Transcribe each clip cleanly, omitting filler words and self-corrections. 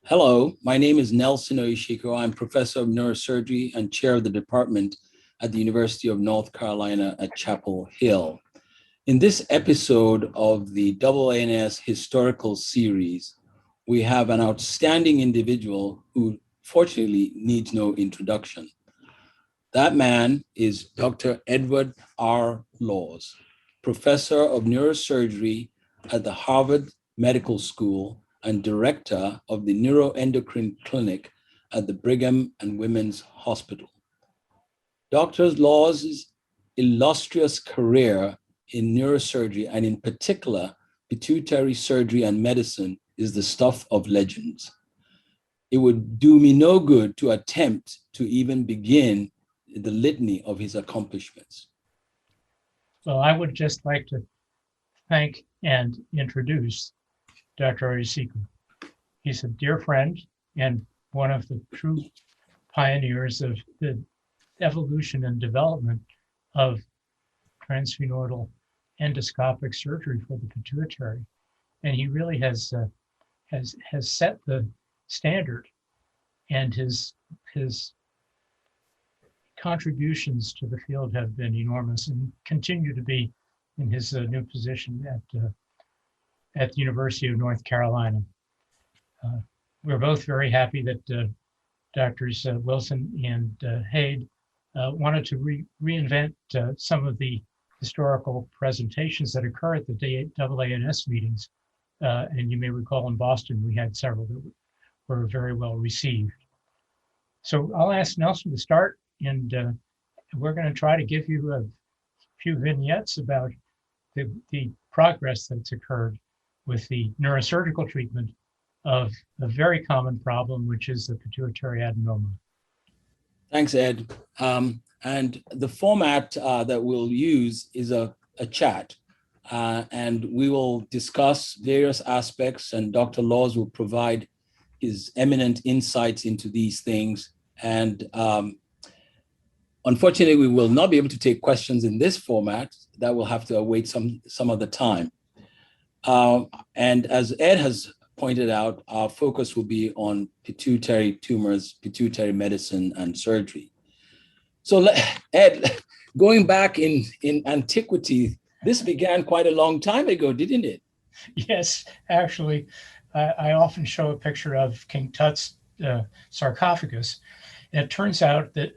Hello, my name is Nelson Oyesiku. I'm professor of neurosurgery and chair of the department at the University of North Carolina at Chapel Hill. In this episode of the FAANS historical series, we have an outstanding individual who fortunately needs no introduction. That man is Dr. Edward R. Laws, professor of neurosurgery at the Harvard Medical School and director of the neuroendocrine clinic at the Brigham and Women's Hospital. Dr. Laws' illustrious career in neurosurgery, and in particular, pituitary surgery and medicine, is the stuff of legends. It would do me no good to attempt to even begin the litany of his accomplishments. Well, I would just like to thank and introduce Dr. Oyesiku. He's a dear friend and one of the true pioneers of the evolution and development of transsphenoidal endoscopic surgery for the pituitary. And he really has set the standard, and his contributions to the field have been enormous and continue to be in his new position at the University of North Carolina. We're both very happy that Drs. Wilson and Haid wanted to reinvent some of the historical presentations that occur at the FAANS meetings. And you may recall in Boston, we had several that were very well received. So I'll ask Nelson to start, and we're going to try to give you a few vignettes about the progress that's occurred with the neurosurgical treatment of a very common problem, which is the pituitary adenoma. Thanks, Ed. And the format that we'll use is a chat, and we will discuss various aspects, and Dr. Laws will provide his eminent insights into these things. And unfortunately, we will not be able to take questions in this format. That will have to await some other time. And as Ed has pointed out, our focus will be on pituitary tumors, pituitary medicine, and surgery. So Ed, going back in antiquity, this began quite a long time ago, didn't it? Yes, actually, I often show a picture of King Tut's sarcophagus. And it turns out that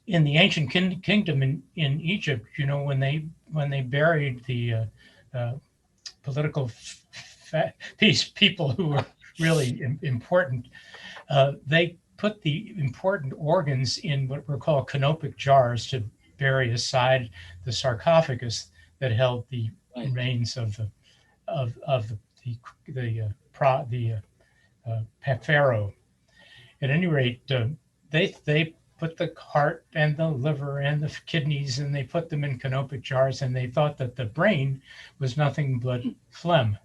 in the ancient kingdom in Egypt, you know, when they buried the political people who were really important, they put the important organs in what were called canopic jars to bury aside the sarcophagus that held the remains of the pharaoh. At any rate, they put the heart and the liver and the kidneys, and they put them in canopic jars, and they thought that the brain was nothing but phlegm.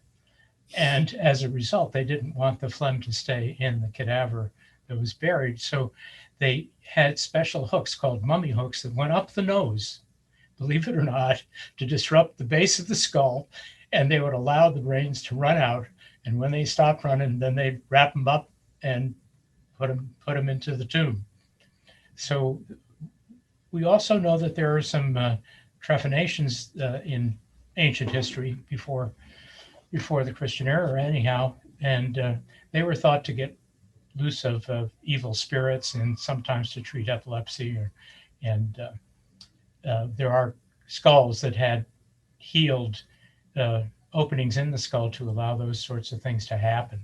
And as a result, they didn't want the phlegm to stay in the cadaver that was buried. So they had special hooks called mummy hooks that went up the nose, believe it or not, to disrupt the base of the skull. And they would allow the brains to run out. And when they stopped running, then they'd wrap them up and put them into the tomb. So we also know that there are some trephinations in ancient history before the Christian era anyhow, and they were thought to get loose of evil spirits and sometimes to treat epilepsy, and there are skulls that had healed openings in the skull to allow those sorts of things to happen.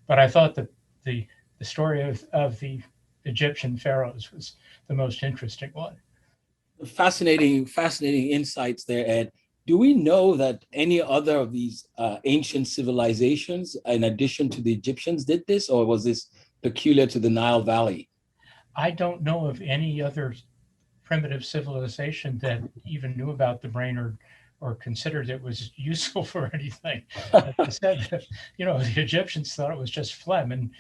But I thought that the story of the Egyptian pharaohs was the most interesting one. Fascinating insights there, Ed. Do we know that any other of these ancient civilizations, in addition to the Egyptians, did this, or was this peculiar to the Nile Valley? I don't know of any other primitive civilization that even knew about the brain or considered it was useful for anything. As I said, you know, the Egyptians thought it was just phlegm, and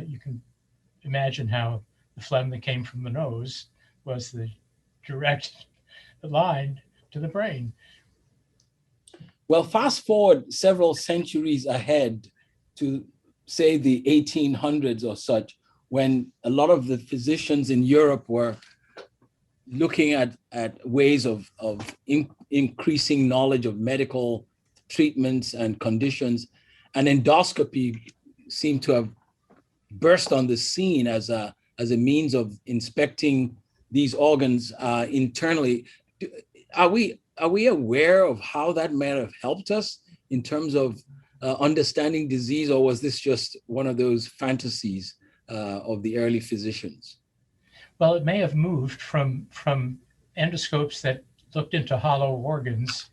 you can imagine how the phlegm that came from the nose was the direct line to the brain. Well, fast forward several centuries ahead to say, the 1800s or such, when a lot of the physicians in Europe were looking at ways of increasing knowledge of medical treatments and conditions, and endoscopy seemed to have burst on the scene as a means of inspecting these organs internally. Are we aware of how that might have helped us in terms of understanding disease, or was this just one of those fantasies of the early physicians? Well, it may have moved from endoscopes that looked into hollow organs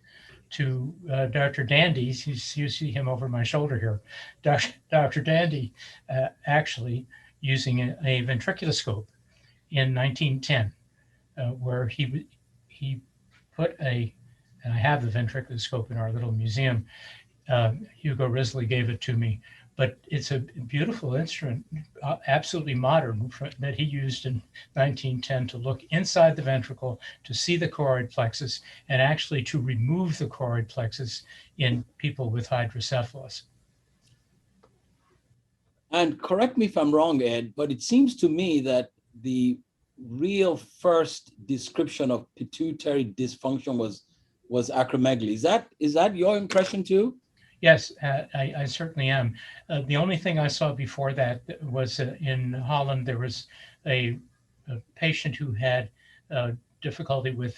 to Dr. Dandy. You see him over my shoulder here. Dr. Dandy actually using a ventriculoscope in 1910, where he put and I have the ventriculoscope in our little museum. Hugo Risley gave it to me, but it's a beautiful instrument, absolutely modern, that he used in 1910 to look inside the ventricle, to see the choroid plexus, and actually to remove the choroid plexus in people with hydrocephalus. And correct me if I'm wrong, Ed, but it seems to me that the real first description of pituitary dysfunction was acromegaly. Is that your impression too? Yes, I certainly am. The only thing I saw before that was in Holland. There was a patient who had difficulty with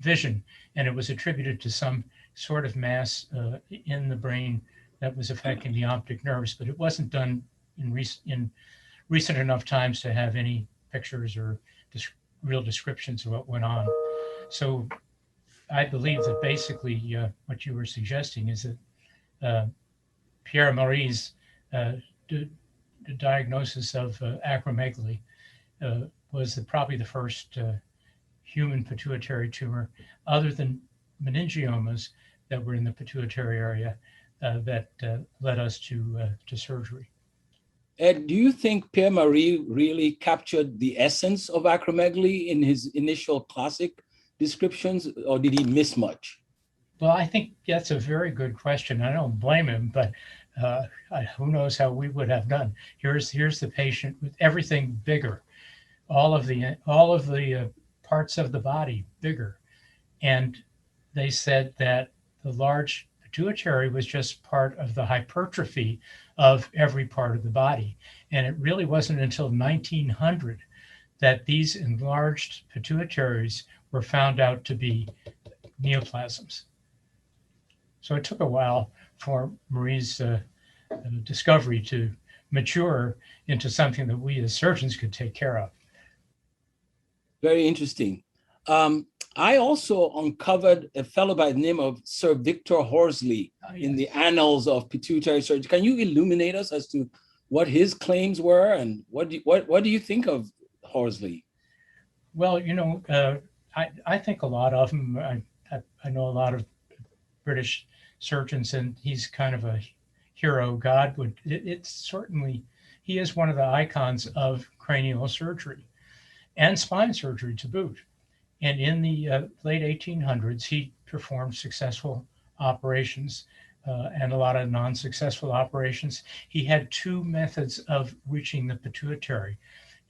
vision, and it was attributed to some sort of mass in the brain that was affecting the optic nerves, but it wasn't done in recent enough times to have any pictures or real descriptions of what went on. So I believe that basically what you were suggesting is that Pierre Marie's diagnosis of acromegaly was probably the first human pituitary tumor, other than meningiomas that were in the pituitary area, that led us to surgery. Ed, do you think Pierre Marie really captured the essence of acromegaly in his initial classic descriptions, or did he miss much? Well, I think that's a very good question. I don't blame him, but who knows how we would have done. Here's the patient with everything bigger, all of the parts of the body bigger, and they said that the large pituitary was just part of the hypertrophy of every part of the body, and it really wasn't until 1900 that these enlarged pituitaries were found out to be neoplasms. So it took a while for Marie's discovery to mature into something that we as surgeons could take care of. Very interesting. I also uncovered a fellow by the name of Sir Victor Horsley in the Annals of Pituitary Surgery. Can you illuminate us as to what his claims were, and what do you think of Horsley? Well, I think a lot of them. I know a lot of British surgeons, and he's kind of a hero. It's certainly, he is one of the icons of cranial surgery and spine surgery to boot. And in the late 1800s, he performed successful operations and a lot of non-successful operations. He had two methods of reaching the pituitary,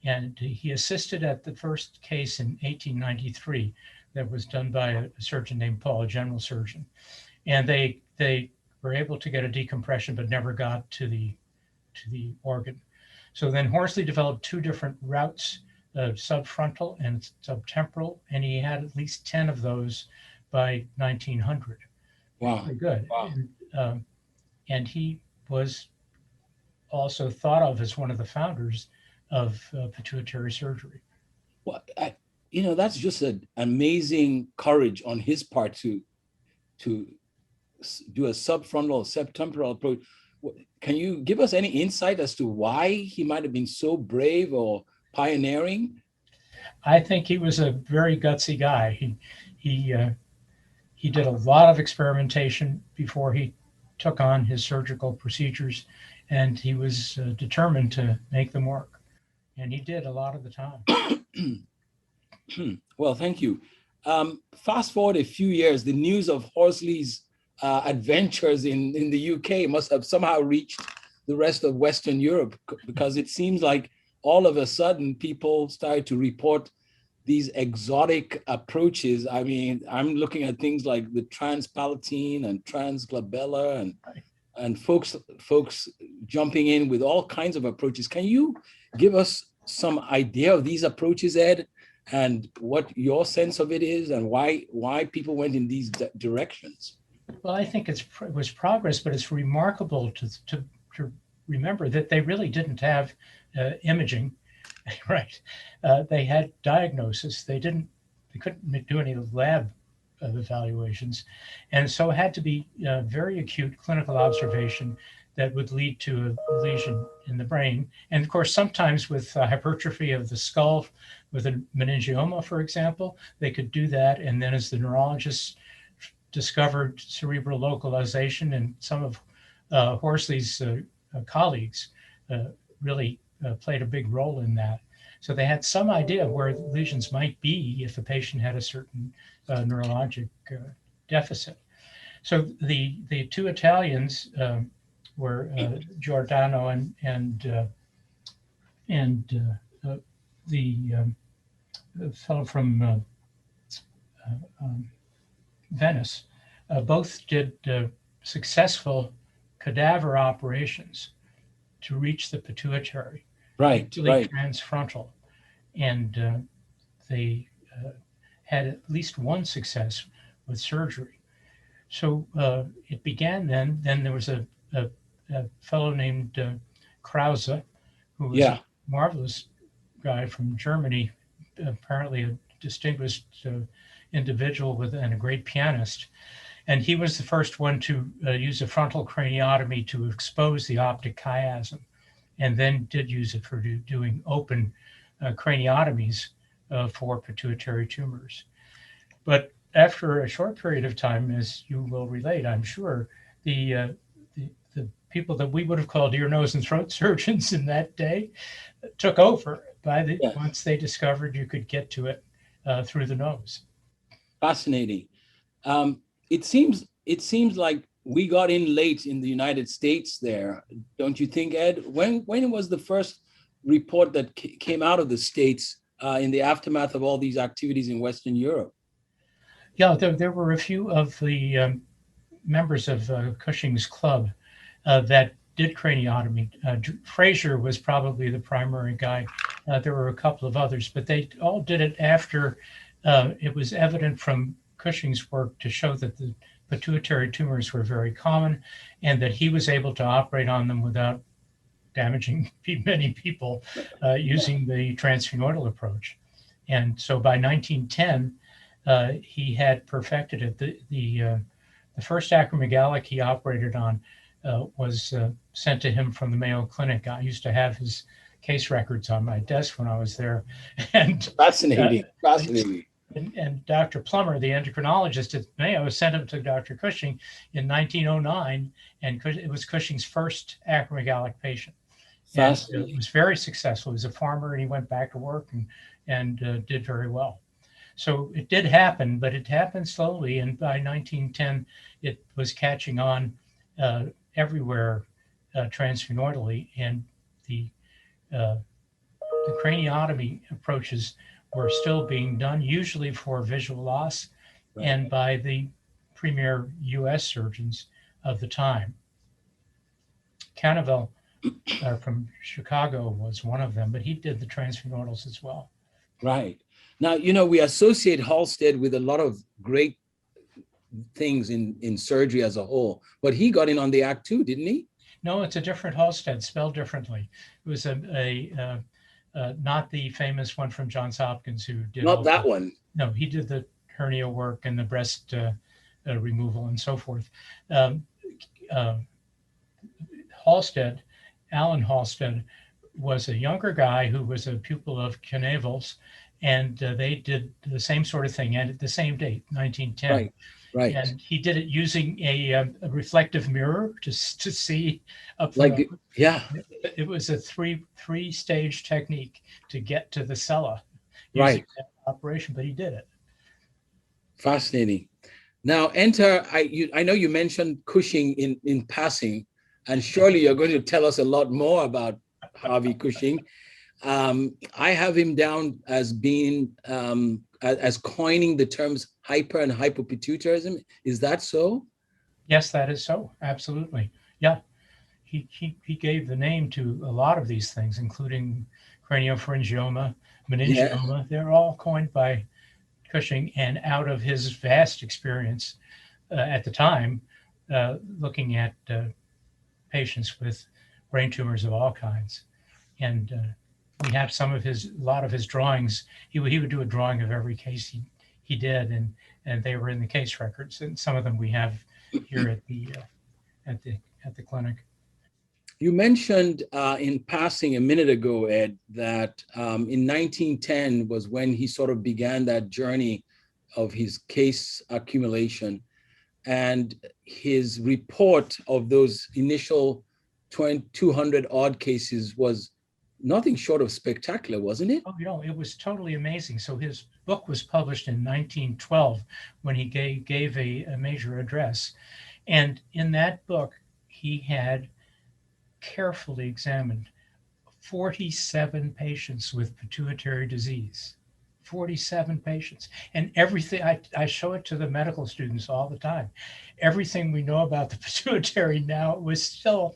and he assisted at the first case in 1893 that was done by a surgeon named Paul, a general surgeon. And they were able to get a decompression, but never got to the organ. So then Horsley developed two different routes, subfrontal and subtemporal, and he had at least 10 of those by 1900. Wow. Pretty good. Wow. And he was also thought of as one of the founders of pituitary surgery. Well, that's just an amazing courage on his part to do a subfrontal or subtemporal approach. Can you give us any insight as to why he might have been so brave or pioneering? I think he was a very gutsy guy. He did a lot of experimentation before he took on his surgical procedures, and he was determined to make them work. And he did a lot of the time. Well, thank you. Fast forward a few years, the news of Horsley's adventures in the UK must have somehow reached the rest of Western Europe, because it seems like all of a sudden people started to report these exotic approaches. I mean, I'm looking at things like the transpalatine and transglabellar and folks jumping in with all kinds of approaches. Can you give us some idea of these approaches, Ed, and what your sense of it is, and why people went in these directions? Well, I think it was progress, but it's remarkable to remember that they really didn't have imaging, right? They had diagnosis. They couldn't do any lab evaluations, and so it had to be very acute clinical observation that would lead to a lesion in the brain. And of course, sometimes with hypertrophy of the skull, with a meningioma, for example, they could do that. And then as the neurologists discovered cerebral localization, and some of Horsley's colleagues really played a big role in that. So they had some idea of where lesions might be if a patient had a certain neurologic deficit. So the two Italians were Giordano and the fellow from Venice, both did successful cadaver operations to reach the pituitary, Right. transfrontal, and they had at least one success with surgery. So it began then. Then there was a fellow named Krause, who was a marvelous guy from Germany, apparently a distinguished individual and a great pianist. And he was the first one to use a frontal craniotomy to expose the optic chiasm, and then did use it for doing open craniotomies for pituitary tumors. But after a short period of time, as you will relate, I'm sure, the people that we would have called ear, nose, and throat surgeons in that day took over once they discovered you could get to it through the nose. Fascinating. It seems like we got in late in the United States there, don't you think, Ed? When was the first report that came out of the States in the aftermath of all these activities in Western Europe? Yeah, there were a few of the members of Cushing's club that did craniotomy. Fraser was probably the primary guy. There were a couple of others, but they all did it after it was evident from Cushing's work to show that the pituitary tumors were very common, and that he was able to operate on them without damaging many people using the transsphenoidal approach. And so by 1910, he had perfected it. The first acromegalic he operated on was sent to him from the Mayo Clinic. I used to have his case records on my desk when I was there. And fascinating. And Dr. Plummer, the endocrinologist at Mayo, sent him to Dr. Cushing in 1909, and it was Cushing's first acromegalic patient. And it was very successful. He was a farmer, and he went back to work and did very well. So it did happen, but it happened slowly. And by 1910, it was catching on everywhere transsphenoidally, and the craniotomy approaches were still being done, usually for visual loss, and by the premier U.S. surgeons of the time. Cannaville from Chicago was one of them, but he did the transsphenoidals as well. Right. Now, we associate Halsted with a lot of great things in surgery as a whole, but he got in on the act too, didn't he? No, it's a different Halsted, spelled differently. It was not the famous one from Johns Hopkins who did. Not that one. No, he did the hernia work and the breast removal and so forth. Halsted, Alan Halsted, was a younger guy who was a pupil of Cannaville's, and they did the same sort of thing, and at the same date, 1910. Right. And he did it using a reflective mirror to see up. It was a three-stage technique to get to the cella using that operation, but he did it. Fascinating. Now, I know you mentioned Cushing in passing, and surely you're going to tell us a lot more about Harvey Cushing. I have him down as being, as coining the terms hyper and hypopituitarism. Is that so? Yes, that is so. Absolutely. Yeah. He gave the name to a lot of these things, including craniopharyngioma, Yeah. meningioma. They're all coined by Cushing, and out of his vast experience at the time, looking at patients with brain tumors of all kinds. And we have a lot of his drawings. He would do a drawing of every case he did, and they were in the case records. And some of them we have here at the clinic. You mentioned in passing a minute ago, Ed, that in 1910 was when he sort of began that journey of his case accumulation. And his report of those initial 200 odd cases was nothing short of spectacular, wasn't it? Oh, it was totally amazing. So his book was published in 1912 when he gave a major address. And in that book, he had carefully examined 47 patients with pituitary disease. 47 patients. And everything, I show it to the medical students all the time. Everything we know about the pituitary now was still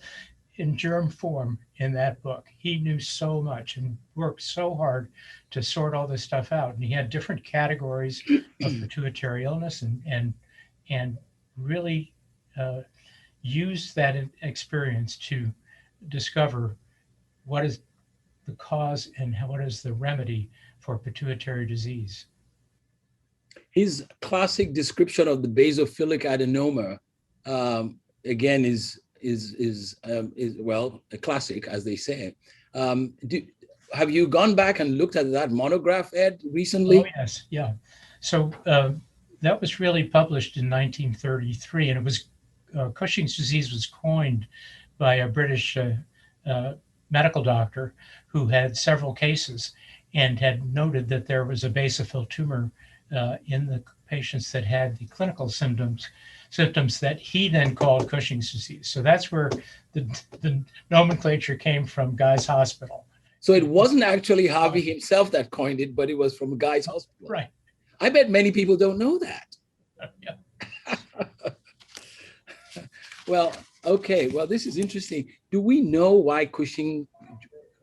in germ form in that book. He knew so much and worked so hard to sort all this stuff out. And he had different categories of pituitary illness and really used that experience to discover what is the cause and what is the remedy for pituitary disease. His classic description of the basophilic adenoma, again, is well, a classic, as they say. Have you gone back and looked at that monograph, Ed, recently? Oh, yes, yeah. So that was really published in 1933, and it was Cushing's disease was coined by a British medical doctor who had several cases and had noted that there was a basophil tumor in the patients that had the clinical symptoms that he then called Cushing's disease. So that's where the nomenclature came from, Guy's Hospital. So it wasn't actually Harvey himself that coined it, but it was from Guy's Hospital. Right. I bet many people don't know that. Yeah. Well, okay. Well, this is interesting. Do we know why Cushing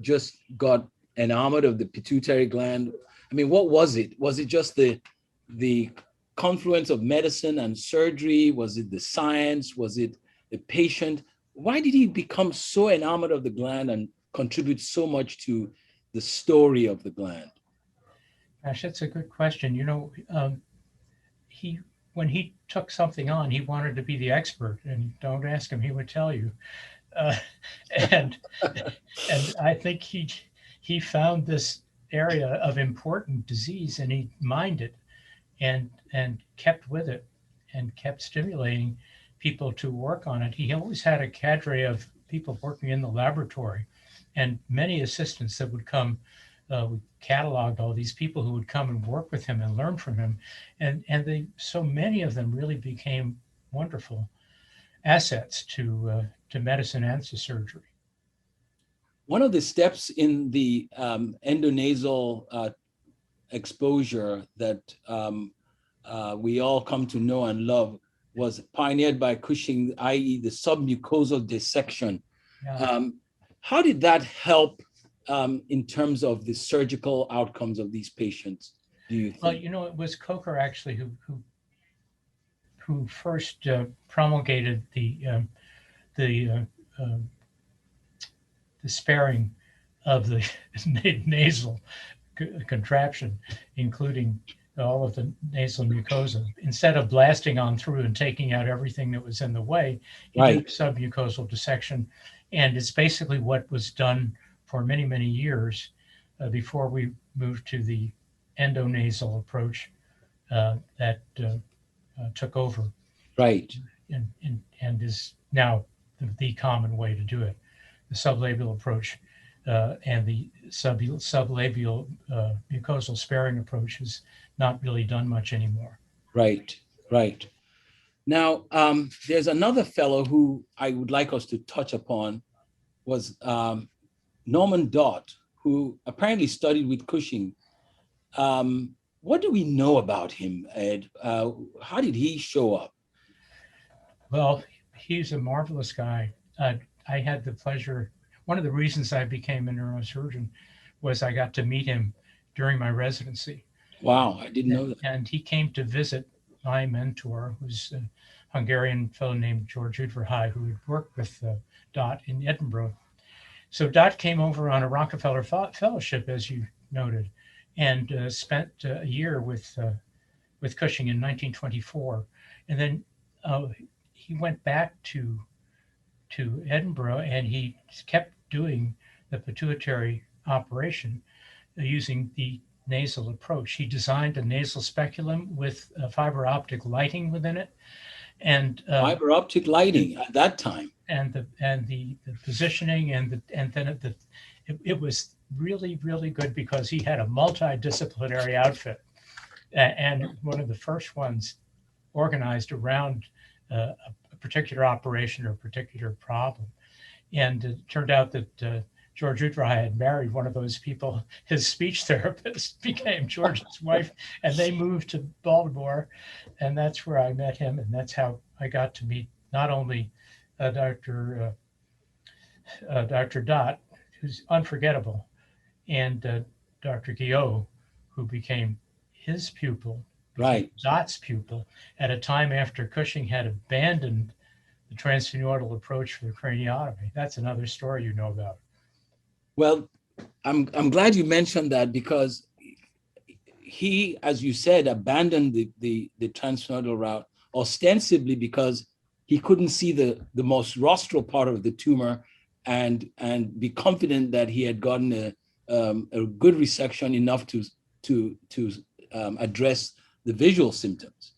just got enamored of the pituitary gland? I mean, what was it? Was it just the confluence of medicine and surgery? Was it the science? Was it the patient? Why did he become so enamored of the gland and contribute so much to the story of the gland? Gosh, that's a good question. When he took something on, he wanted to be the expert, and don't ask him, he would tell you. And I think he found this area of important disease, and he mined it and kept with it and kept stimulating people to work on it. He always had a cadre of people working in the laboratory and many assistants that would come. We cataloged all these people who would come and work with him and learn from him. And so many of them really became wonderful assets to medicine and to surgery. One of the steps in the endonasal exposure that we all come to know and love was pioneered by Cushing, i.e. the submucosal dissection. Yeah. How did that help in terms of the surgical outcomes of these patients, do you think? Well, it was Coker actually who first promulgated the sparing of the nasal contraption, including all of the nasal mucosa. Instead of blasting on through and taking out everything that was in the way, he did submucosal dissection. And it's basically what was done for many, many years before we moved to the endonasal approach that took over. Right. And is now the common way to do it. The sublabial approach and the sublabial mucosal sparing approach has not really done much anymore. Right. Now, there's another fellow who I would like us to touch upon was Norman Dott, who apparently studied with Cushing. What do we know about him, Ed? How did he show up? Well, he's a marvelous guy. I had the pleasure, one of the reasons I became a neurosurgeon was I got to meet him during my residency. Wow, I didn't know that. And he came to visit my mentor, who's a Hungarian fellow named George Udvarhely, who had worked with Dot in Edinburgh. So Dot came over on a Rockefeller Fellowship, as you noted, and spent a year with Cushing in 1924. And then he went back to Edinburgh, and he kept doing the pituitary operation using the nasal approach. He designed a nasal speculum with fiber optic lighting within it, and Fiber optic lighting at that time. and the positioning and then it was really good because he had a multidisciplinary outfit, and one of the first ones organized around a particular operation or a particular problem. And it turned out that George Udvarhely had married one of those people. His speech therapist became George's wife, and they moved to Baltimore, and that's where I met him, and that's how I got to meet not only Dr. Dot, who's unforgettable, and Dr. Guillot, who became his pupil, Right. Dot's pupil, at a time after Cushing had abandoned the transsphenoidal approach for the craniotomy. That's another story you know about. Well, I'm glad you mentioned that because he, as you said, abandoned the transsphenoidal route ostensibly because he couldn't see the most rostral part of the tumor and be confident that he had gotten a good resection enough to address the visual symptoms.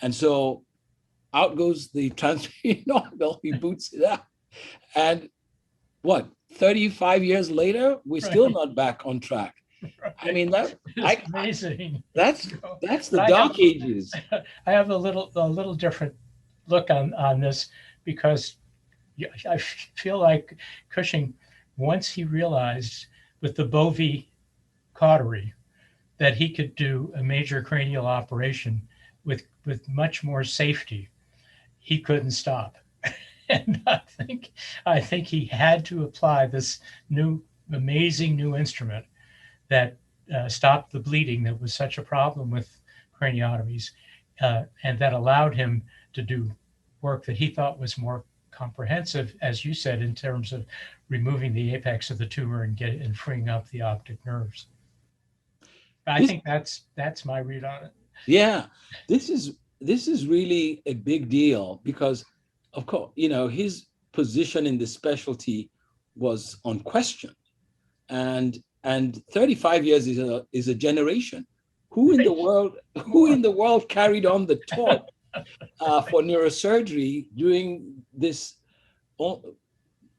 And so out goes the transsphenoidal, he boots it out. And what, 35 years later, we're still not back on track. Right. I mean, amazing. That's the dark ages. I have a little different look on this because I feel like Cushing, once he realized with the Bovie cautery that he could do a major cranial operation with much more safety, he couldn't stop. And I think he had to apply this amazing new instrument that stopped the bleeding that was such a problem with craniotomies, and that allowed him to do work that he thought was more comprehensive, as you said, in terms of removing the apex of the tumor and freeing up the optic nerves. I think that's my read on it. Yeah, this is really a big deal because, of course, his position in the specialty was unquestioned, and 35 years is a generation. Who in the world carried on the torch for neurosurgery during this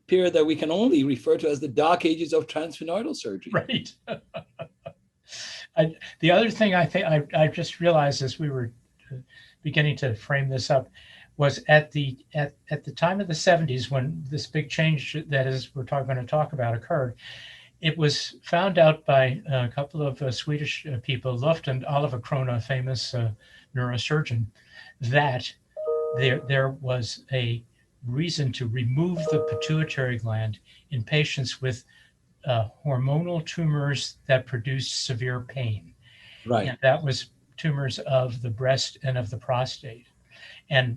period that we can only refer to as the dark ages of transsphenoidal surgery? Right. The other thing I think I just realized as we were beginning to frame this up was at the time of the 70s, when this big change that is we're going to talk about occurred. It was found out by a couple of Swedish people, Luft and Oliver Krona, famous neurosurgeon, that there was a reason to remove the pituitary gland in patients with hormonal tumors that produced severe pain. Right. And that was tumors of the breast and of the prostate. And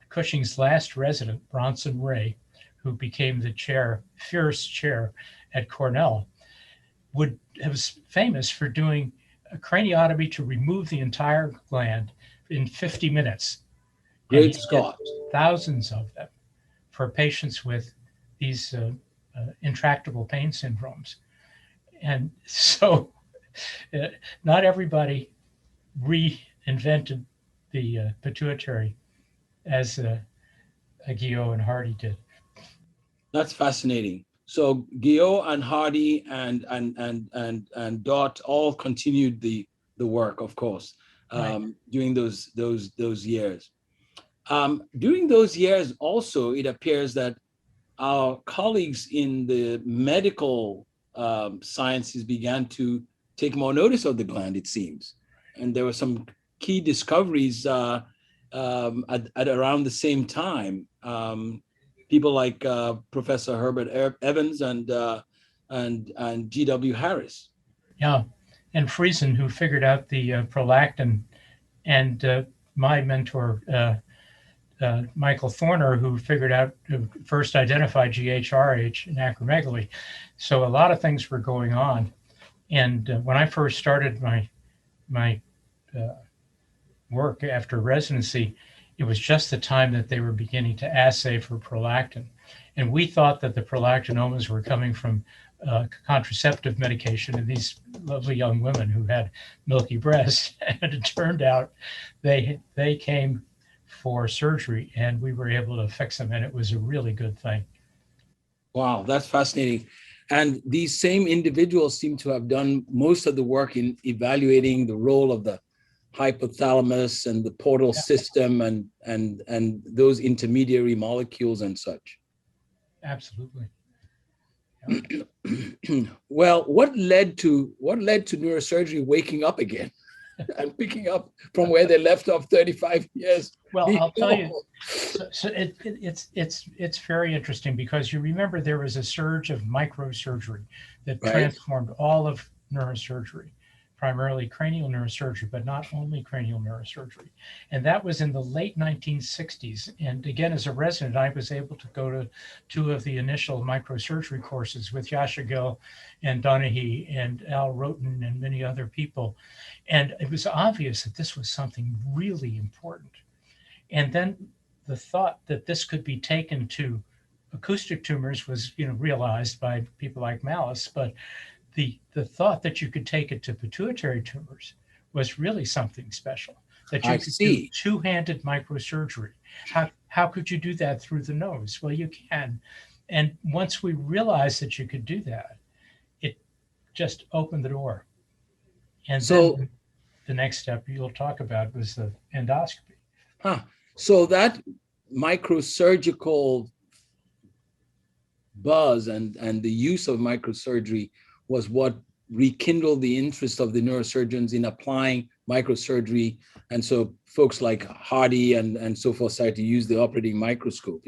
Cushing's last resident, Bronson Ray, who became the first chair at Cornell, was famous for doing a craniotomy to remove the entire gland in 50 minutes. Great Scott. Thousands of them for patients with these intractable pain syndromes. And so not everybody reinvented the pituitary as Guillot and Hardy did. That's fascinating. So Guillot and Hardy and Dot all continued the work, of course, Right. during those years. During those years, also, it appears that our colleagues in the medical sciences began to take more notice of the gland, it seems. And there were some key discoveries at around the same time. People like Professor Herbert Evans and G.W. Harris. Yeah, and Friesen, who figured out the prolactin, and my mentor, Michael Thorner, who first identified GHRH in acromegaly. So a lot of things were going on. And when I first started my work after residency, it was just the time that they were beginning to assay for prolactin. And we thought that the prolactinomas were coming from contraceptive medication in these lovely young women who had milky breasts. And it turned out they came for surgery, and we were able to fix them, and it was a really good thing. Wow, that's fascinating. And these same individuals seem to have done most of the work in evaluating the role of the hypothalamus and the portal system and those intermediary molecules and such. Absolutely. Yeah. Well, what led to neurosurgery waking up again and picking up from where they left off 35 years? Well, I'll tell you. So it's very interesting, because you remember there was a surge of microsurgery that transformed all of neurosurgery, primarily cranial neurosurgery, but not only cranial neurosurgery. And that was in the late 1960s. And again, as a resident, I was able to go to 2 of the initial microsurgery courses with Yasha Gill and Donaghy and Al Roten and many other people. And it was obvious that this was something really important. And then the thought that this could be taken to acoustic tumors was, realized by people like Malice, but the thought that you could take it to pituitary tumors was really something special. That you could do two-handed microsurgery. How could you do that through the nose? Well, you can. And once we realized that you could do that, it just opened the door. And so then the next step you'll talk about was the endoscopy. So that microsurgical buzz and the use of microsurgery was what rekindled the interest of the neurosurgeons in applying microsurgery. And so folks like Hardy and so forth started to use the operating microscope.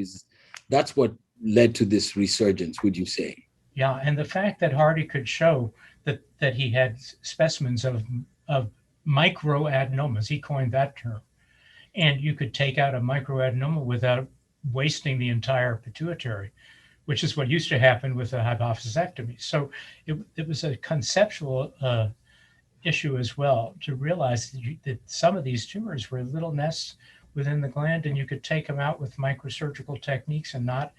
That's what led to this resurgence, would you say? Yeah, and the fact that Hardy could show that he had specimens of microadenomas, he coined that term, and you could take out a microadenoma without wasting the entire pituitary, which is what used to happen with a hypophysectomy. So it was a conceptual issue as well, to realize that some of these tumors were little nests within the gland, and you could take them out with microsurgical techniques and not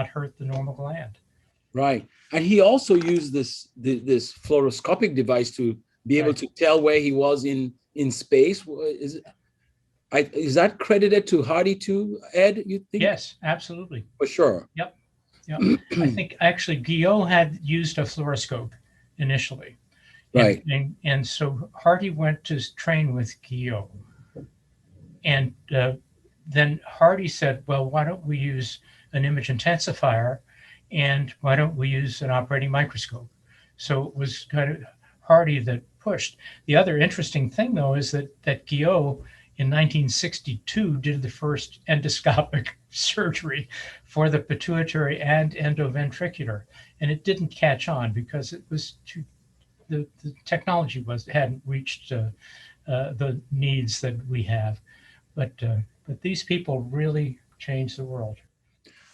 hurt the normal gland. Right. And he also used this fluoroscopic device to be able to tell where he was in space. Is that credited to Hardy too, Ed, you think? Yes, absolutely. For sure. Yep. I think actually Guillot had used a fluoroscope initially. Right. And so Hardy went to train with Guillot. And then Hardy said, well, why don't we use an image intensifier, and why don't we use an operating microscope? So it was kind of Hardy that pushed. The other interesting thing, though, is that Guillot in 1962 did the first endoscopic surgery for the pituitary and endoventricular, and it didn't catch on because it was the technology hadn't reached the needs that we have. But these people really changed the world.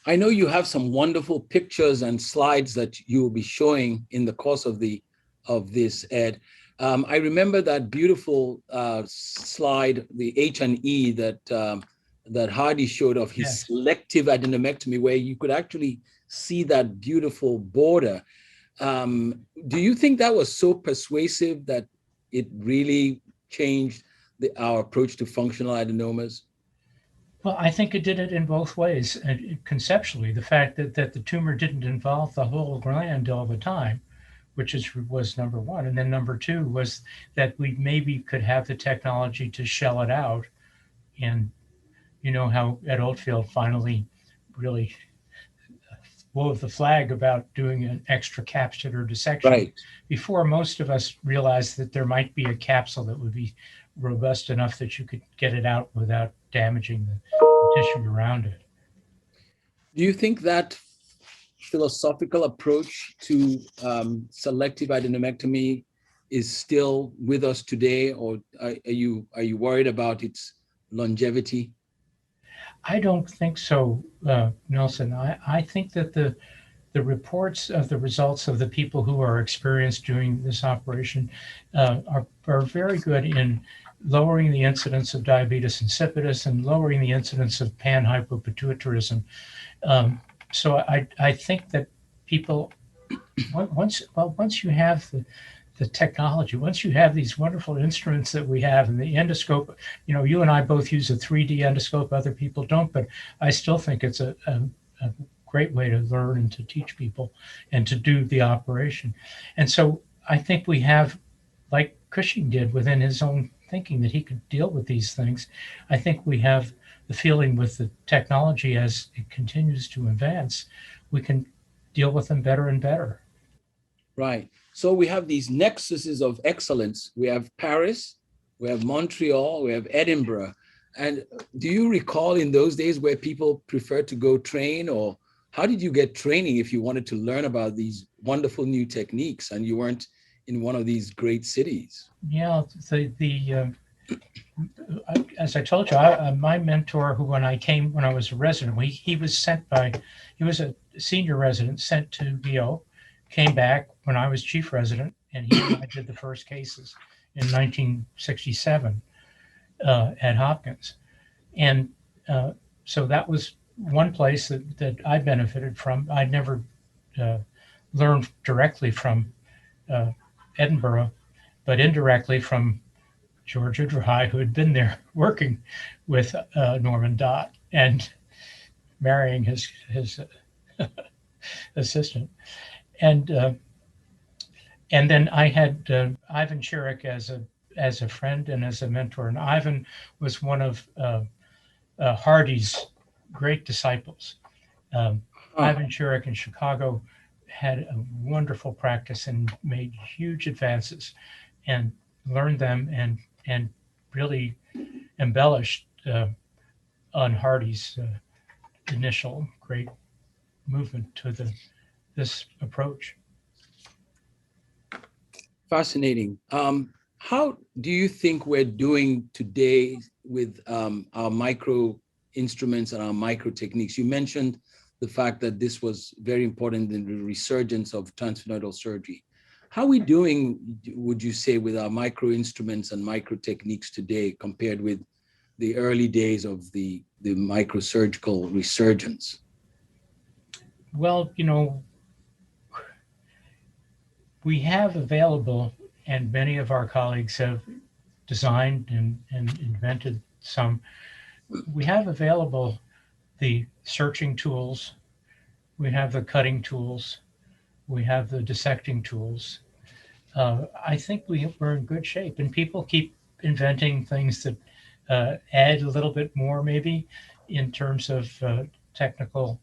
I know you have some wonderful pictures and slides that you will be showing in the course of this, Ed. I remember that beautiful slide, the H&E that Hardy showed of his selective adenomectomy, where you could actually see that beautiful border. Do you think that was so persuasive that it really changed our approach to functional adenomas? Well, I think it did it in both ways. Conceptually, the fact that the tumor didn't involve the whole gland all the time, which was number one. And then number two was that we maybe could have the technology to shell it out and you know how Ed Oldfield finally really wove the flag about doing an extra capsular dissection Right. before most of us realized that there might be a capsule that would be robust enough that you could get it out without damaging the tissue around it. Do you think that philosophical approach to selective adenomectomy is still with us today, or are you worried about its longevity? I don't think so, Nelson. I think that the reports of the results of the people who are experienced doing this operation are very good in lowering the incidence of diabetes insipidus and lowering the incidence of panhypopituitarism. Um, so I think that people once you have the technology, once you have these wonderful instruments that we have and the endoscope, you know, you and I both use a 3D endoscope, other people don't, but I still think it's a great way to learn and to teach people and to do the operation. And so I think we have, like Cushing did within his own thinking, that he could deal with these things. I think we have the feeling with the technology as it continues to advance, we can deal with them better and better. Right. So we have these nexuses of excellence. We have Paris, we have Montreal, we have Edinburgh. And do you recall in those days where people preferred to go train, or how did you get training if you wanted to learn about these wonderful new techniques and you weren't in one of these great cities? Yeah, as I told you, my mentor, who when I was a resident, he was a senior resident sent to VO, came back when I was chief resident, and he and I did the first cases in 1967 at Hopkins, and so that was one place that I benefited from. I never uh, learned directly from uh, Edinburgh, but indirectly from George Udrihai, who had been there working with Norman Dott and marrying his assistant, and uh, and then I had Ivan Chirek as a friend and as a mentor, and Ivan was one of Hardy's great disciples. Huh. Ivan Chirek in Chicago had a wonderful practice and made huge advances, and learned them and really embellished on Hardy's initial great movement to this approach. Fascinating. How do you think we're doing today with our micro instruments and our micro techniques? You mentioned the fact that this was very important in the resurgence of transfemoral surgery. How are we doing, would you say, with our micro instruments and micro techniques today compared with the early days of the microsurgical resurgence? Well, you know, we have available, and many of our colleagues have designed and invented some. We have available the searching tools, we have the cutting tools, we have the dissecting tools. I think we're in good shape, and people keep inventing things that add a little bit more, maybe in terms of technical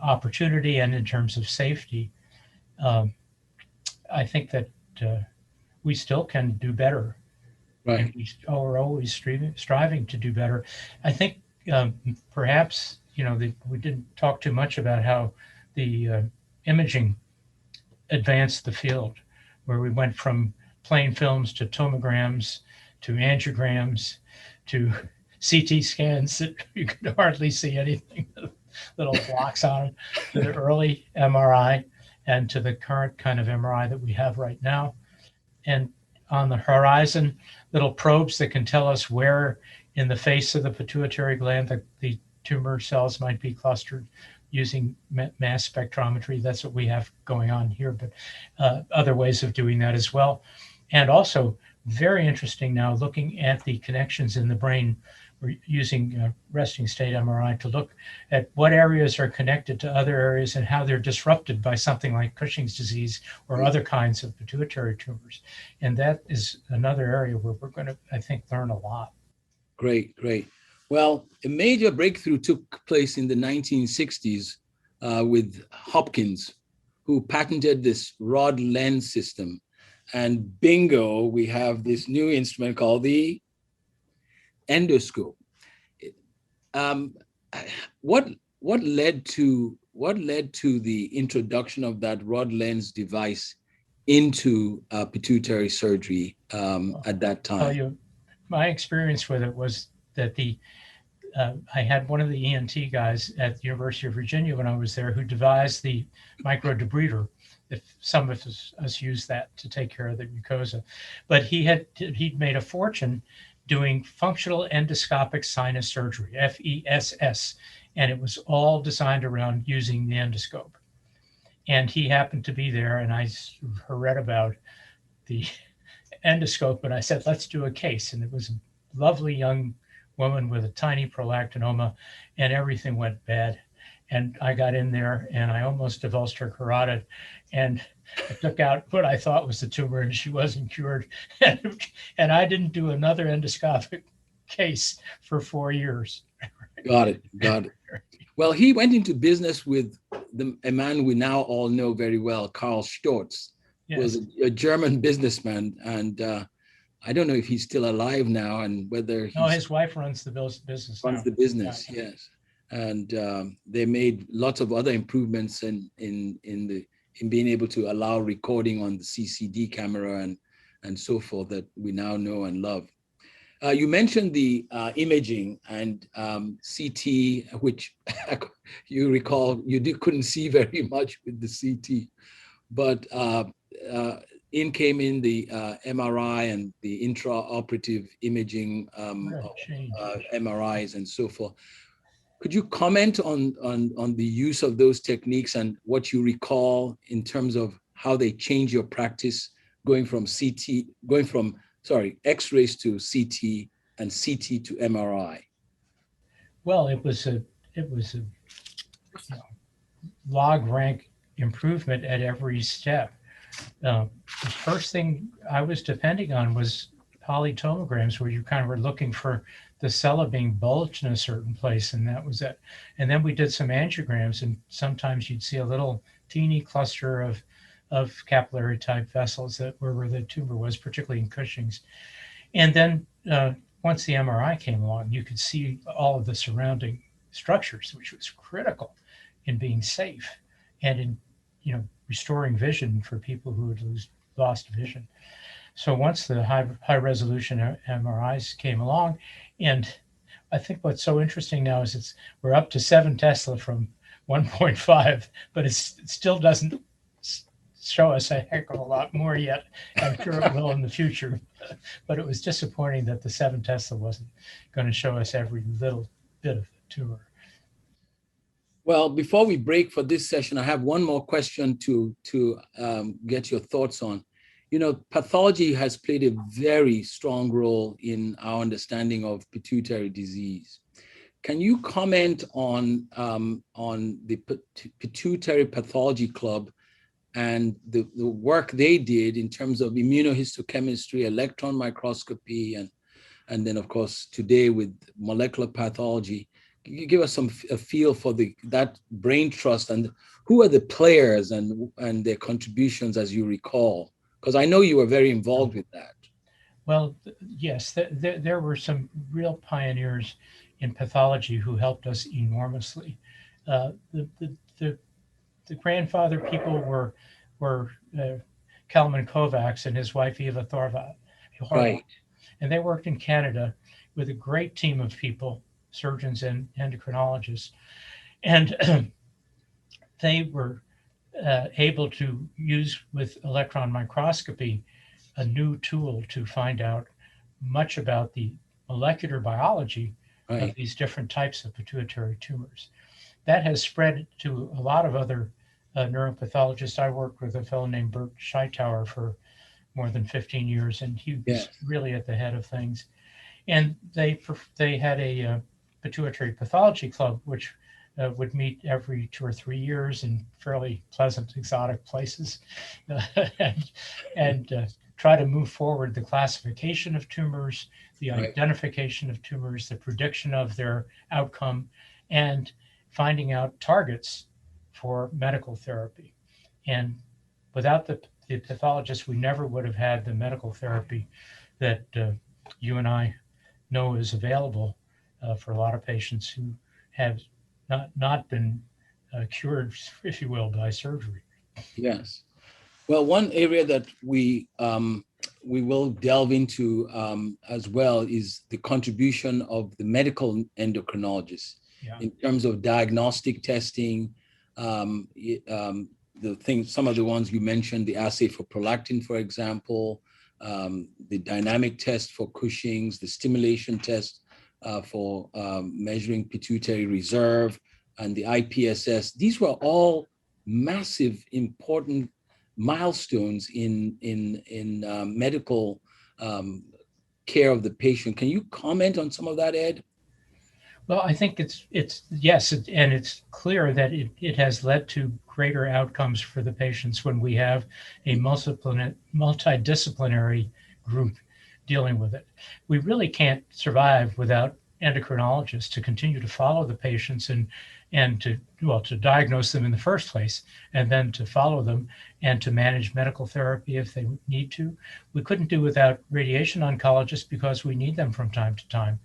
opportunity and in terms of safety. Um, I think that we still can do better, and Right. we are always striving to do better. I think perhaps, you know, we didn't talk too much about how the imaging advanced the field, where we went from plain films to tomograms to angiograms to CT scans that you could hardly see anything, little blocks on it, to the early MRI and to the current kind of MRI that we have right now. And on the horizon, little probes that can tell us where in the face of the pituitary gland the tumor cells might be clustered using mass spectrometry. That's what we have going on here, but other ways of doing that as well. And also, very interesting now, looking at the connections in the brain. We're using resting state MRI to look at what areas are connected to other areas and how they're disrupted by something like Cushing's disease or other kinds of pituitary tumors. And that is another area where we're going to, I think, learn a lot. Great, great. Well, a major breakthrough took place in the 1960s with Hopkins, who patented this rod lens system. And bingo, we have this new instrument called the endoscope. Um, what what led to the introduction of that rod lens device into pituitary surgery at that I'll tell time? you, my experience with it was that I had one of the ENT guys at the University of Virginia when I was there who devised the microdebrider. If some of us use that to take care of the mucosa, but he'd made a fortune doing functional endoscopic sinus surgery, FESS, and it was all designed around using the endoscope. And he happened to be there, and I read about the endoscope, and I said, let's do a case. And it was a lovely young woman with a tiny prolactinoma, and everything went bad. And I got in there and I almost divulged her carotid, and I took out what I thought was the tumor, and she wasn't cured. And I didn't do another endoscopic case for 4 years. Got it. Well, he went into business with a man we now all know very well, Karl Storz, Yes. was a German businessman. And I don't know if he's still alive now and whether his wife runs the business. Runs the business, yes. And they made lots of other improvements in being able to allow recording on the CCD camera and so forth that we now know and love. You mentioned the imaging and CT, which you recall you couldn't see very much with the CT, but in came in the MRI and the intraoperative imaging of MRIs and so forth. Could you comment on the use of those techniques and what you recall in terms of how they change your practice, going from X-rays to CT and CT to MRI? Well, it was a log rank improvement at every step. The first thing I was depending on was polytomograms, where you kind of were looking for the cella being bulged in a certain place, and that was it. And then we did some angiograms, and sometimes you'd see a little teeny cluster of capillary type vessels that were where the tumor was, particularly in Cushing's. And then once the MRI came along, you could see all of the surrounding structures, which was critical in being safe and in restoring vision for people who had lost vision. So once the high resolution MRIs came along, and I think what's so interesting now is we're up to 7 Tesla from 1.5, but it still doesn't show us a heck of a lot more yet. I'm sure it will in the future, but it was disappointing that the 7 Tesla wasn't going to show us every little bit of the tumor. Well, before we break for this session, I have one more question to get your thoughts on. Pathology has played a very strong role in our understanding of pituitary disease. Can you comment on the Pituitary Pathology Club and the work they did in terms of immunohistochemistry, electron microscopy, and then, of course, today with molecular pathology? Can you give us a feel for that brain trust, and who are the players and their contributions as you recall? Because I know you were very involved with that. Well, yes, there were some real pioneers in pathology who helped us enormously. The grandfather people were Kalman Kovacs and his wife Eva Thorvat. Right. And they worked in Canada with a great team of people, surgeons and endocrinologists. And they were able to use with electron microscopy a new tool to find out much about the molecular biology of these different types of pituitary tumors. That has spread to a lot of other neuropathologists. I worked with a fellow named Bert Scheitauer for more than 15 years, and he was really at the head of things. And they had a pituitary pathology club, which would meet every 2 or 3 years in fairly pleasant, exotic places, and try to move forward the classification of tumors, the Right. identification of tumors, the prediction of their outcome, and finding out targets for medical therapy. And without the pathologists, we never would have had the medical therapy that you and I know is available for a lot of patients who have not been cured, if you will, by surgery. Yes. Well, one area that we will delve into as well is the contribution of the medical endocrinologist in terms of diagnostic testing. The things, some of the ones you mentioned, the assay for prolactin, for example, the dynamic test for Cushing's, the stimulation test for measuring pituitary reserve, and the IPSS. These were all massive, important milestones in medical care of the patient. Can you comment on some of that, Ed? Well, I think it's yes, and it's clear that it has led to greater outcomes for the patients when we have a multidisciplinary group dealing with it. We really can't survive without endocrinologists to continue to follow the patients and to diagnose them in the first place, and then to follow them and to manage medical therapy if they need to. We couldn't do without radiation oncologists because we need them from time to time.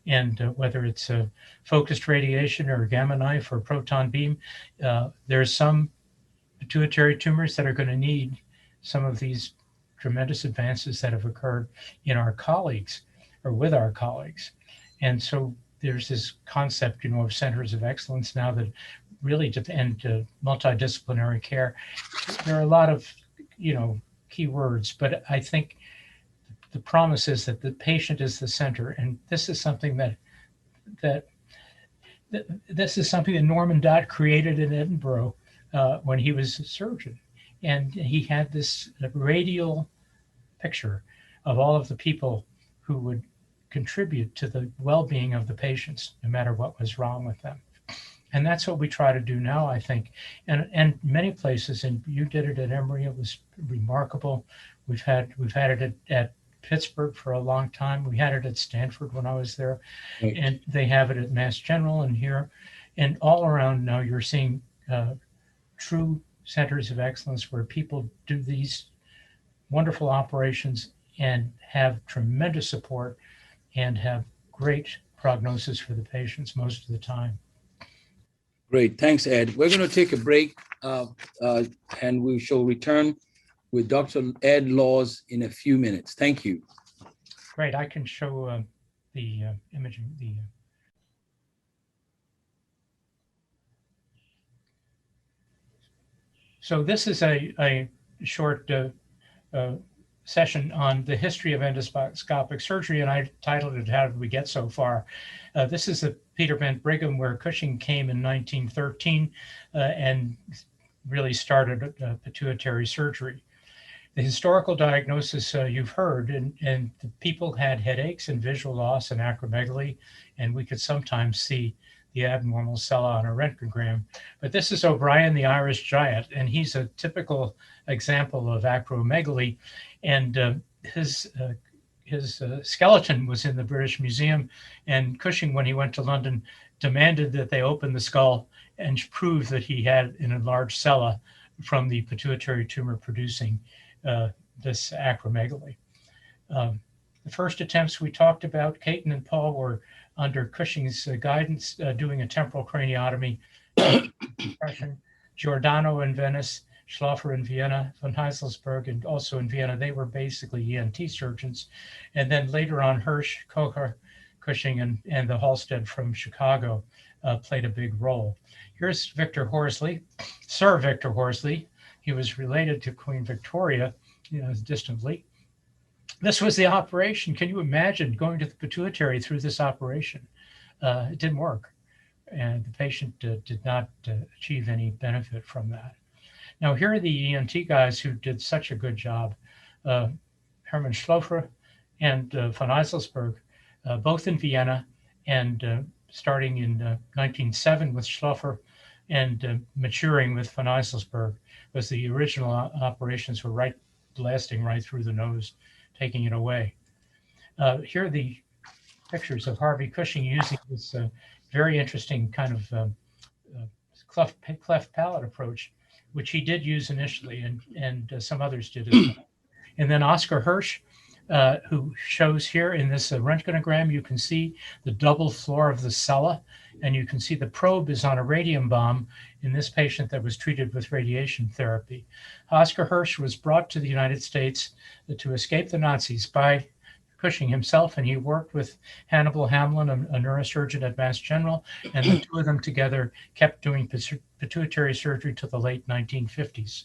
And whether it's a focused radiation or a gamma knife or proton beam, there's some pituitary tumors that are going to need some of these tremendous advances that have occurred in our colleagues or with our colleagues. And so there's this concept, of centers of excellence now that really depend multidisciplinary care. There are a lot of, key words, but I think the promise is that the patient is the center, and this is something that Norman Dott created in Edinburgh when he was a surgeon, and he had this radial picture of all of the people who would contribute to the well-being of the patients, no matter what was wrong with them. And that's what we try to do now, I think. And many places, and you did it at Emory, it was remarkable. We've had it at Pittsburgh for a long time. We had it at Stanford when I was there, right. And they have it at Mass General and here. And all around now you're seeing true centers of excellence where people do these wonderful operations and have tremendous support and have great prognosis for the patients most of the time. Great, thanks, Ed. We're going to take a break and we shall return with Dr. Ed Laws in a few minutes. Thank you. Great, I can show the imaging. So this is a short session on the history of endoscopic surgery, and I titled it, How Did We Get So Far? This is the Peter Bent Brigham, where Cushing came in 1913 and really started pituitary surgery. The historical diagnosis you've heard, and the people had headaches and visual loss and acromegaly, and we could sometimes see the abnormal cella on a rentgengram. But this is O'Brien, the Irish giant, and he's a typical example of acromegaly. And his skeleton was in the British Museum, and Cushing, when he went to London, demanded that they open the skull and prove that he had an enlarged cella from the pituitary tumor producing this acromegaly. The first attempts we talked about, Caton and Paul, were under Cushing's guidance, doing a temporal craniotomy. Giordano in Venice, Schlafer in Vienna, Von Eiselberg, and also in Vienna, they were basically ENT surgeons. And then later on, Hirsch, Kocher, Cushing, and the Halsted from Chicago played a big role. Here's Victor Horsley, Sir Victor Horsley. He was related to Queen Victoria, distantly. This was the operation. Can you imagine going to the pituitary through this operation? It didn't work, and the patient did not achieve any benefit from that. Now, here are the ENT guys who did such a good job. Hermann Schlafer and von Eiselberg, both in Vienna, and starting in 1907 with Schlafer and maturing with von Eiselberg, was the original operations were right blasting right through the nose, taking it away. Here are the pictures of Harvey Cushing using this very interesting kind of cleft palate approach, which he did use initially, and some others did as well. And then Oscar Hirsch, who shows here in this röntgenogram, you can see the double floor of the cella, and you can see the probe is on a radium bomb in this patient that was treated with radiation therapy. Oscar Hirsch was brought to the United States to escape the Nazis by Cushing himself, and he worked with Hannibal Hamlin, a neurosurgeon at Mass General, and the two of them together kept doing pituitary surgery to the late 1950s.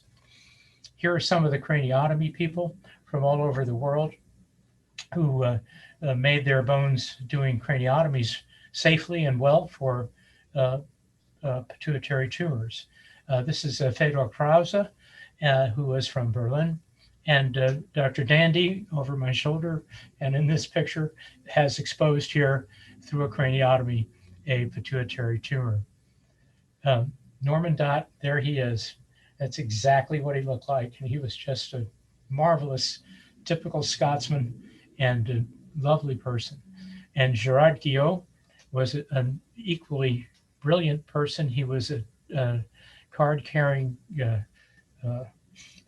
Here are some of the craniotomy people from all over the world who made their bones doing craniotomies safely and well for pituitary tumors. This is Fedor Krause, who was from Berlin, and Dr. Dandy over my shoulder, and in this picture has exposed here through a craniotomy a pituitary tumor. Norman Dott, there he is. That's exactly what he looked like. And he was just a marvelous, typical Scotsman and a lovely person. And Gerard Guillot was an equally brilliant person. He was a card-carrying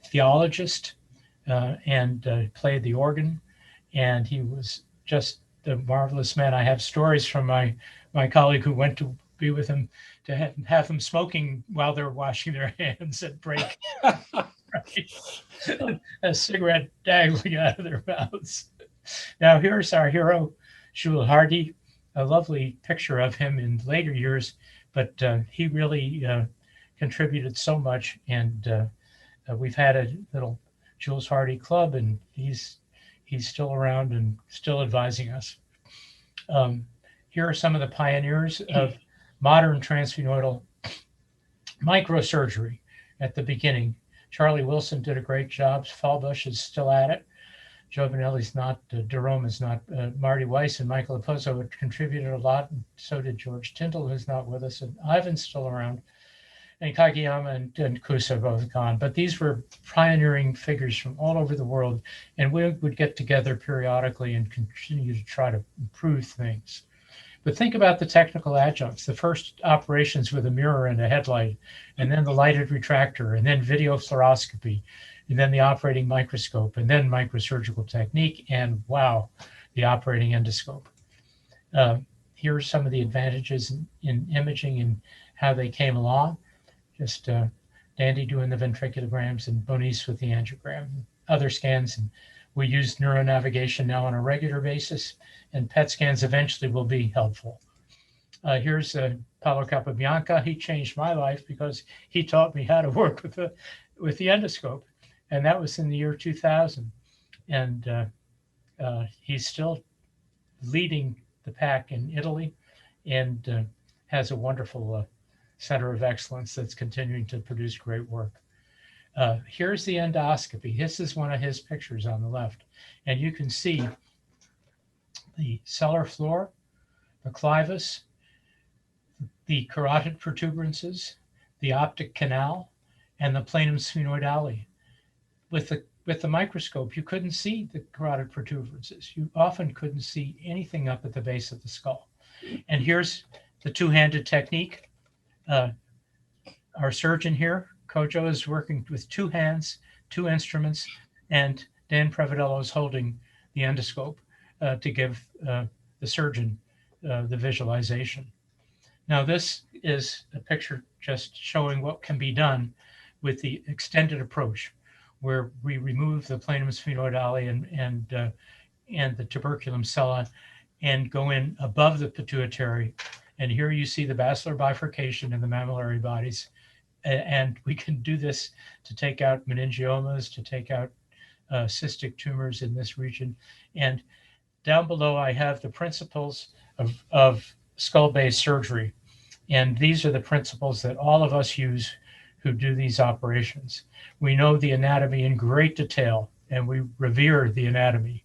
theologist and played the organ. And he was just a marvelous man. I have stories from my colleague who went to be with him to have them smoking while they're washing their hands at break. A cigarette dangling out of their mouths. Now here's our hero, Jules Hardy, a lovely picture of him in later years, but he really contributed so much, and we've had a little Jules Hardy club, and he's still around and still advising us. Here are some of the pioneers of modern transphenoidal microsurgery at the beginning. Charlie Wilson did a great job. Fallbush is still at it. Giovanelli's not, Jerome is not. Marty Weiss and Michael Apuzzo contributed a lot, and so did George Tyndall, who's not with us, and Ivan's still around. And Kageyama and Kusa both gone. But these were pioneering figures from all over the world, and we would get together periodically and continue to try to improve things. But think about the technical adjuncts, the first operations with a mirror and a headlight, and then the lighted retractor, and then video fluoroscopy, and then the operating microscope, and then microsurgical technique, and wow, the operating endoscope. Here are some of the advantages in imaging and how they came along. Just Dandy doing the ventriculograms and Bonis with the angiogram, other scans. And we use neuronavigation now on a regular basis, and PET scans eventually will be helpful. Here's Paolo Capabianca. He changed my life because he taught me how to work with the endoscope, and that was in the year 2000. And he's still leading the pack in Italy, and has a wonderful center of excellence that's continuing to produce great work. Here's the endoscopy. This is one of his pictures on the left. And you can see the cellar floor, the clivus, the carotid protuberances, the optic canal, and the planum sphenoidale. With the microscope, you couldn't see the carotid protuberances. You often couldn't see anything up at the base of the skull. And here's the two-handed technique. Our surgeon here, Kojo, is working with two hands, two instruments, and Dan Prevedello is holding the endoscope to give the surgeon the visualization. Now, this is a picture just showing what can be done with the extended approach, where we remove the planum sphenoidale and the tuberculum sella and go in above the pituitary. And here you see the basilar bifurcation in the mammillary bodies. And we can do this to take out meningiomas, to take out cystic tumors in this region. And down below, I have the principles of skull-based surgery. And these are the principles that all of us use who do these operations. We know the anatomy in great detail, and we revere the anatomy.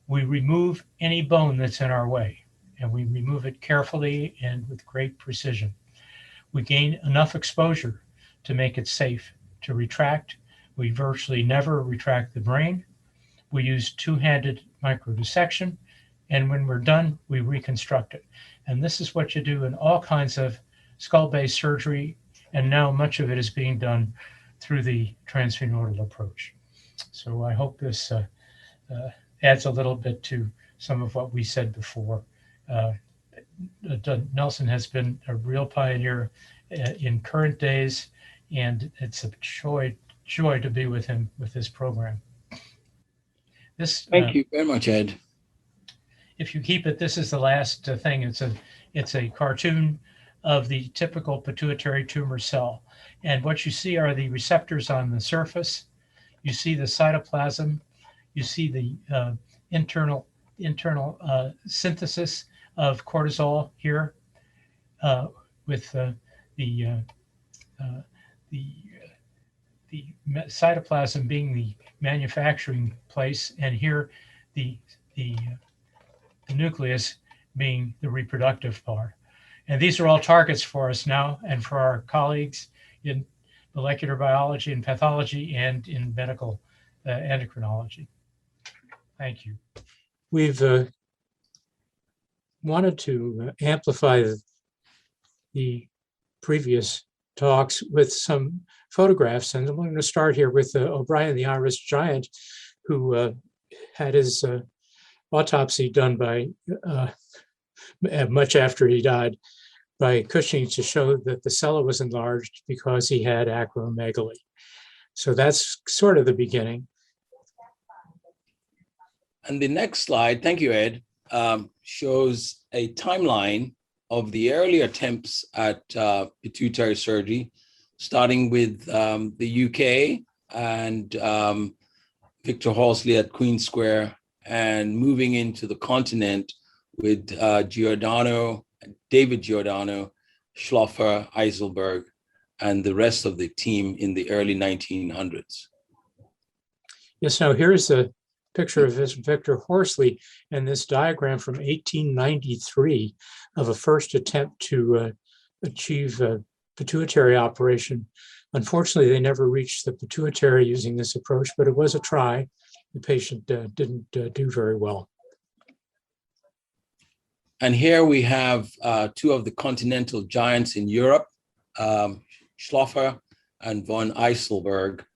We remove any bone that's in our way, and we remove it carefully and with great precision. We gain enough exposure to make it safe to retract We virtually never retract the brain. We use two-handed microdissection, and when we're done, we reconstruct it. And this is what you do in all kinds of skull-based surgery, and now much of it is being done through the transsphenoidal approach. So I hope this adds a little bit to some of what we said before. Nelson has been a real pioneer in current days, and it's a joy to be with him with this program. Thank you very much, Ed. If you keep it, this is the last thing. It's a cartoon of the typical pituitary tumor cell. And what you see are the receptors on the surface. You see the cytoplasm. You see the internal synthesis of cortisol here with the cytoplasm being the manufacturing place, and here the nucleus being the reproductive part. And these are all targets for us now and for our colleagues in molecular biology and pathology and in medical endocrinology. Thank you. We've wanted to amplify the previous talks with some photographs, and I'm going to start here with O'Brien, the Irish giant, who had his autopsy done by much after he died by Cushing to show that the cella was enlarged because he had acromegaly. So that's sort of the beginning. And the next slide, thank you, Ed, shows a timeline of the early attempts at pituitary surgery, starting with the UK and Victor Horsley at Queen Square, and moving into the continent with David Giordano, Schlafer, Eiselberg, and the rest of the team in the early 1900s. Yes, now here's a picture of Victor Horsley and this diagram from 1893 of a first attempt to achieve a pituitary operation. Unfortunately, they never reached the pituitary using this approach, but it was a try. The patient didn't do very well. And here we have two of the continental giants in Europe, Schlafer and Von Eiselberg,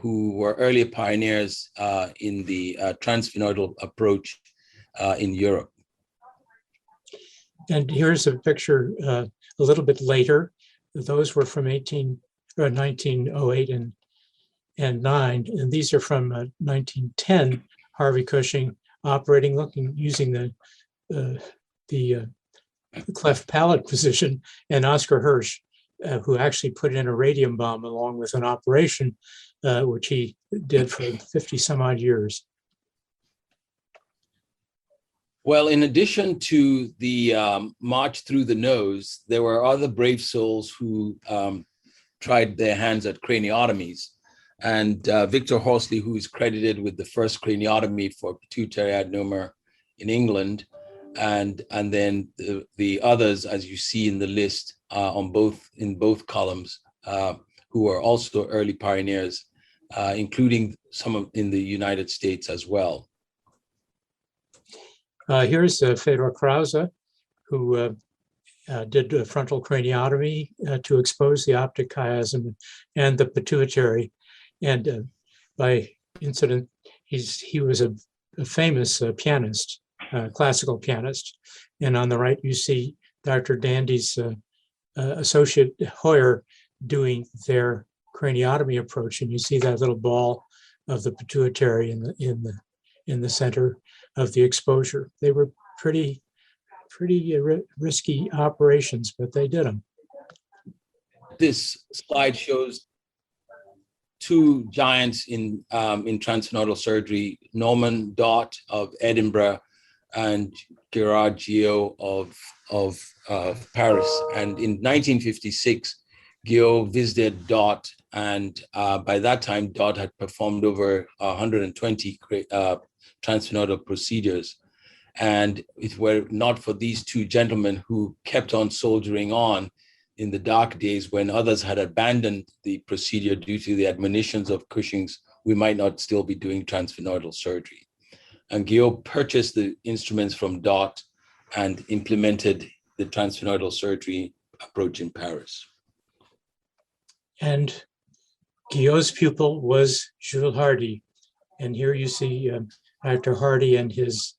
who were early pioneers in the transsphenoidal approach in Europe. And here's a picture a little bit later. Those were from 1908 and 9, and these are from 1910. Harvey Cushing operating, using the cleft palate position, and Oscar Hirsch, who actually put in a radium bomb along with an operation, which he did for 50 some odd years. Well, in addition to the march through the nose, there were other brave souls who tried their hands at craniotomies. And Victor Horsley, who is credited with the first craniotomy for pituitary adenoma in England, and then the others, as you see in the list in both columns, who are also early pioneers, including some in the United States as well. Here's Fedor Krause, who did a frontal craniotomy to expose the optic chiasm and the pituitary. And by incident, he was a famous pianist, classical pianist. And on the right, you see Dr. Dandy's associate Hoyer doing their craniotomy approach, and you see that little ball of the pituitary in the center of the exposure. They were pretty risky operations, but they did them. This slide shows two giants in transsphenoidal surgery: Norman Dot of Edinburgh and Gerard Gio of Paris. And in 1956, Gio visited Dot, and by that time, Dot had performed over 120 transsphenoidal procedures. And if it were not for these two gentlemen who kept on soldiering on, in the dark days when others had abandoned the procedure due to the admonitions of Cushing's, we might not still be doing transsphenoidal surgery. And Guillaume purchased the instruments from Dot and implemented the transsphenoidal surgery approach in Paris. And Guillaume's pupil was Jules Hardy. And here you see Dr. Hardy and his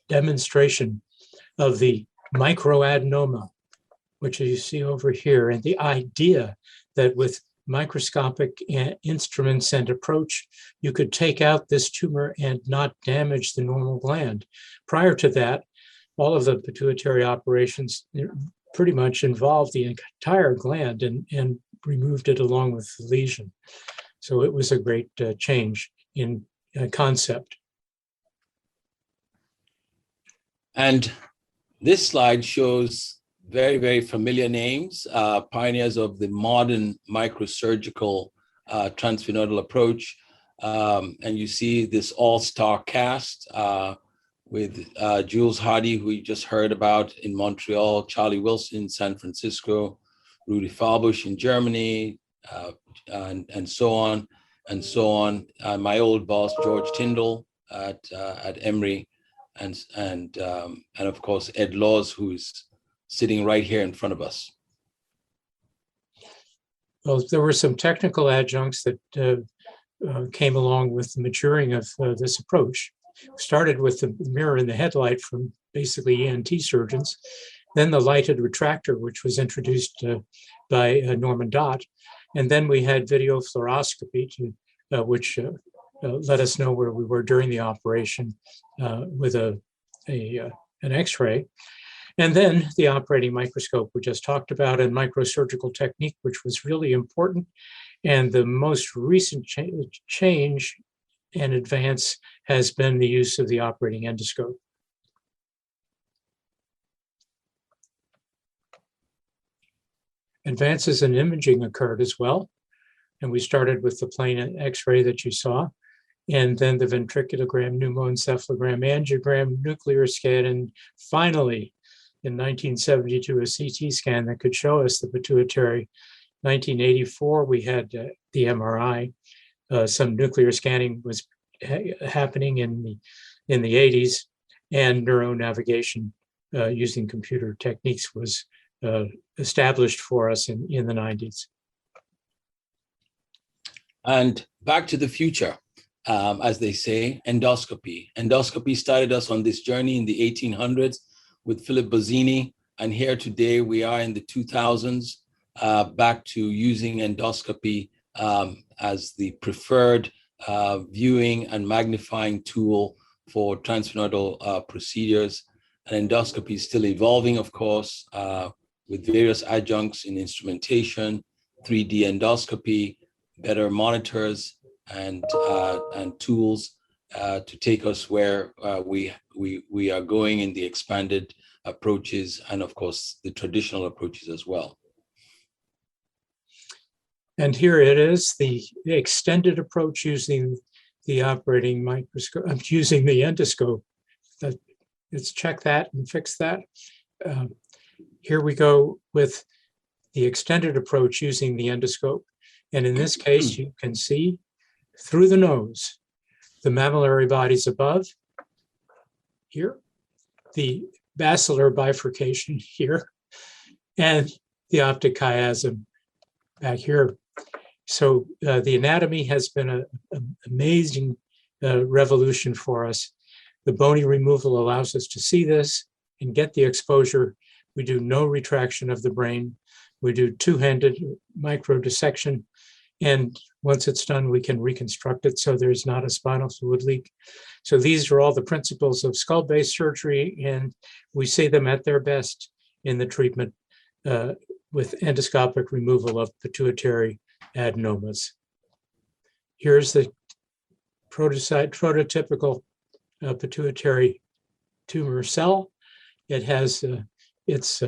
demonstration of the microadenoma, which you see over here, and the idea that with microscopic instruments and approach, you could take out this tumor and not damage the normal gland. Prior to that, all of the pituitary operations pretty much involved the entire gland and removed it along with the lesion. So it was a great change in concept. And this slide shows very, very familiar names, pioneers of the modern microsurgical transsphenoidal approach. And you see this all-star cast with Jules Hardy, who you just heard about in Montreal, Charlie Wilson in San Francisco, Rudi Farbusch in Germany, and so on and so on. My old boss, George Tyndall at Emory, and of course, Ed Laws, who's sitting right here in front of us. Well, there were some technical adjuncts that came along with the maturing of this approach. Started with the mirror and the headlight from basically ENT surgeons, then the lighted retractor, which was introduced by Norman Dott, and then we had video fluoroscopy, which let us know where we were during the operation with an X-ray. And then the operating microscope we just talked about, and microsurgical technique, which was really important. And the most recent change and advance has been the use of the operating endoscope. Advances in imaging occurred as well. And we started with the plain X-ray that you saw, and then the ventriculogram, pneumoencephalogram, angiogram, nuclear scan, and finally, in 1972, a CT scan that could show us the pituitary. 1984, we had the MRI. Some nuclear scanning was happening in the 80s, and neuronavigation using computer techniques was established for us in the 90s. And back to the future, as they say, endoscopy. Endoscopy started us on this journey in the 1800s with Philip Bozzini, and here today we are in the 2000s, back to using endoscopy as the preferred viewing and magnifying tool for transsphenoidal procedures. And endoscopy is still evolving, of course, with various adjuncts in instrumentation, 3D endoscopy, better monitors, and tools to take us where we are going in the expanded approaches, and of course the traditional approaches as well. And here it is, the extended approach using the operating microscope, using the endoscope. Let's check that and fix that. Here we go with the extended approach using the endoscope. And in this case, you can see through the nose, the mammillary bodies above here, the basilar bifurcation here, and the optic chiasm back here. So the anatomy has been an amazing revolution for us. The bony removal allows us to see this and get the exposure. We do no retraction of the brain. We do two-handed micro dissection. And once it's done, we can reconstruct it so there's not a spinal fluid leak. So these are all the principles of skull-based surgery, and we see them at their best in the treatment with endoscopic removal of pituitary adenomas. Here's the prototypical pituitary tumor cell. It has its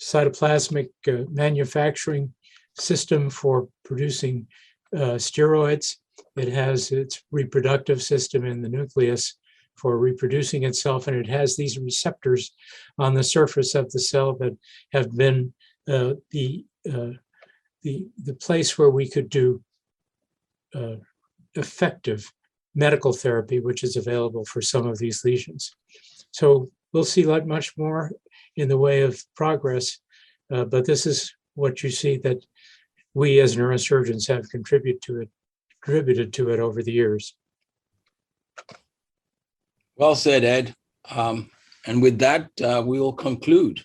cytoplasmic manufacturing system for producing steroids. It has its reproductive system in the nucleus for reproducing itself, and it has these receptors on the surface of the cell that have been the place where we could do effective medical therapy, which is available for some of these lesions. So we'll see much more in the way of progress, but this is what you see that we as neurosurgeons have contributed to it over the years. Well said, Ed. And with that, we will conclude.